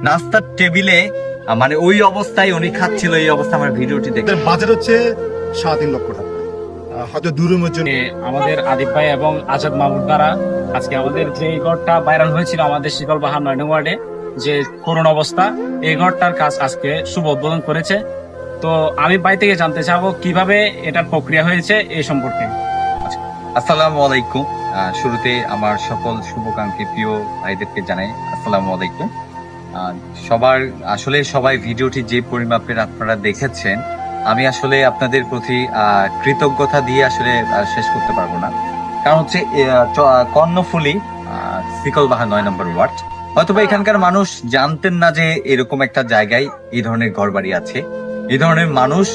নাস্তার টেবিলে মানে ওই অবস্থায় উনি খাচ্ছিল, এই অবস্থা আমার ভিডিওটি দেখে। বাজেট হচ্ছে 3.5 লক্ষ টাকা। হয়তো দুরুমের জন্য আমাদের আদিব ভাই এবং আজাদ মাহমুদ দ্বারা আজকে আমাদের যে ঘরটা ভাইরাল হয়েছিল আমাদের শীতল বাহার 9 নং ওয়ার্ডে, যে করুণ অবস্থা, এই ঘরটার কাজ আজকে শুভ উদ্বোধন করেছে। তো আমি ভাই থেকে জানতে চাবো কিভাবে এটার প্রক্রিয়া হয়েছে এই সম্পর্কে। আসসালামু আলাইকুম। শুরুতে আমার সকল শুভকাঙ্ক্ষী প্রিয় ভাইদেরকে জানাই আসসালামু আলাইকুম। সবাই ভিডিওটি যে পরিমাপের আপনারা দেখেছেন, আমি আসলে আপনাদের প্রতি কৃতজ্ঞতা দিয়ে আসলে শেষ করতে পারবো না। কারণ হচ্ছে কর্ণফুলী শিকলবাহা 9 নম্বর ওয়ার্ড, হয়তোবা এখানকার মানুষ জানতেন না যে এরকম একটা জায়গায় এই ধরনের ঘর বাড়ি আছে, এই ধরনের মানুষ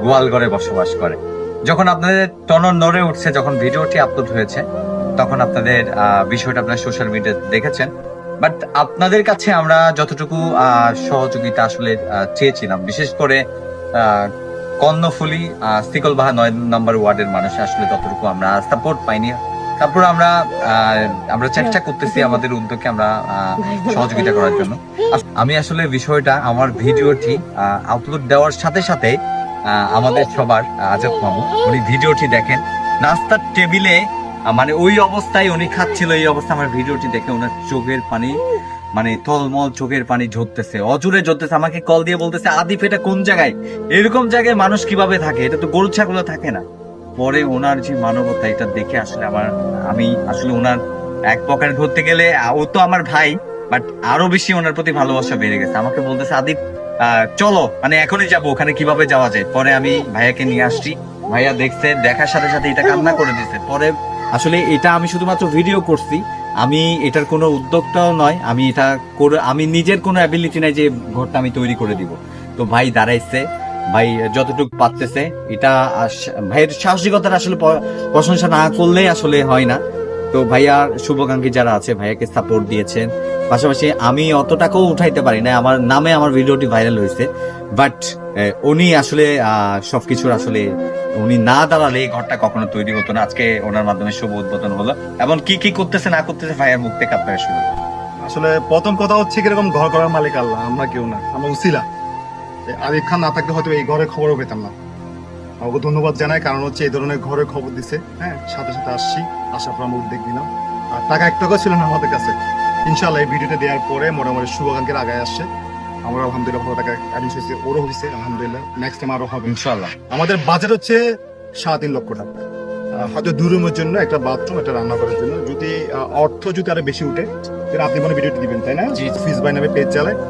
গোয়াল ঘরে বসবাস করে। যখন আপনাদের টনর নড়ে উঠছে, যখন ভিডিওটি আপলোড হয়েছে, তখন আপনাদের বিষয়টা আপনারা সোশ্যাল মিডিয়াতে দেখেছেন। বাট আপনাদের কাছে আমরা যতটুকু সহযোগিতা আসলে চেয়েছিলাম, বিশেষ করে কর্ণফুলী শিকলবাহা 9 নম্বর ওয়ার্ডের মানুষ আসলে ততটুকু আমরা সাপোর্ট পাইনি। তারপর আমরা চেষ্টা করতেছি আমাদের উদ্যোগকে আমরা সহযোগিতা করার জন্য। আমি আসলে বিষয়টা আমার ভিডিওটি আপলোড দেওয়ার সাথে সাথে আমাদের সবার আজাদ মামু উনি ভিডিওটি দেখেন, নাস্তার টেবিলে মানে ওই অবস্থায় উনি খাচ্ছিল, এই অবস্থা আমার ভিডিওটি দেখে ওনার চোখের পানি মানে তলমল চোখের পানি ঝরতেছে, অজুরে ঝরতেছে। আমাকে কল দিয়ে বলতেছে, আদিফ এটা কোন জায়গায়, এরকম জায়গায় মানুষ কিভাবে থাকে, এটা তো গরু ছাগল থাকে না। পরে ওনার যে মানবতা, এটা দেখে আসলে আমি আসলে ওনার এক প্রকার ধরতে গেলে ও তো আমার ভাই, বাট আরো বেশি ওনার প্রতি ভালোবাসা বেড়ে গেছে। আমাকে বলতেছে, আদিফ চলো, মানে এখনই যাবো, ওখানে কিভাবে যাওয়া যায়। পরে আমি ভাইয়াকে নিয়ে আসছি, ভাইয়া দেখছে, দেখার সাথে সাথে এটা কান্না করে দিচ্ছে। পরে আসলে এটা আমি শুধুমাত্র ভিডিও করছি, আমি এটার কোনো উদ্যোক্তাও নয়, আমি নিজের কোনো অ্যাবিলিটি নাই যে ঘরটা আমি তৈরি করে দিব। তো ভাই দাঁড়াইছে, ভাই যতটুকু পারতেছে, এটা ভাইয়ের সাহসিকতার আসলে প্রশংসা না করলে আসলে হয় না। তো ভাইয়ার শুভাকাঙ্ক্ষী যারা আছে ভাইয়াকে সাপোর্ট দিয়েছেন, পাশাপাশি আমি অত টাকাও উঠাইতে পারি না, আমার নামে আমার ভিডিওটি ভাইরাল হয়েছে, বাট উনি আসলে সবকিছুর আসলে উনি না দাঁড়ালে এই ঘরটা কখনো তৈরি হতো না। আজকে ওনার মাধ্যমে শুভ উদ্বোধন হলো, এবং কি করতেছে না করতেছে ভাইয়ার মুখ থেকে আপনারা শুনুন। আসলে প্রথম কথা হচ্ছে কিরকম ঘর করার মালিক আল্লাহ, আমরা কেউ না, আমরা উসিলা। আদিব খান না থাকলে হয়তো এই ঘরের খবরও পেতাম না। আমাকে ধন্যবাদ জানাই, কারণ হচ্ছে এই ধরনের ঘরের খবর দিছে। হ্যাঁ, সাথে সাথে আসছি, আসার পর আমরা উদ্যোগ দিলাম। আর টাকা 1 টাকাও ছিল না আমাদের কাছে। ইনশাল্লাহ এই ভিডিওটা দেওয়ার পরে মোটামুটি শুভাকাঙ্ক্ষীর আগায় আসছে। আমরা আলহামদুলিল্লাহ ভালো টাকা অ্যাডিস হয়েছে, ওরও হয়েছে আলহামদুলিল্লাহ। নেক্সট টাইম আরো হবে ইনশাআল্লাহ। আমাদের বাজেট হচ্ছে 3.5 লক্ষ টাকা। হয়তো দুরুমের জন্য, একটা বাথরুম, একটা রান্না করার জন্য। যদি অর্থ যদি আরো বেশি উঠে, তাহলে আপনি মানে ভিডিওটি দিবেন, তাই না? ফিজ বাই নামে পেজ চালায়।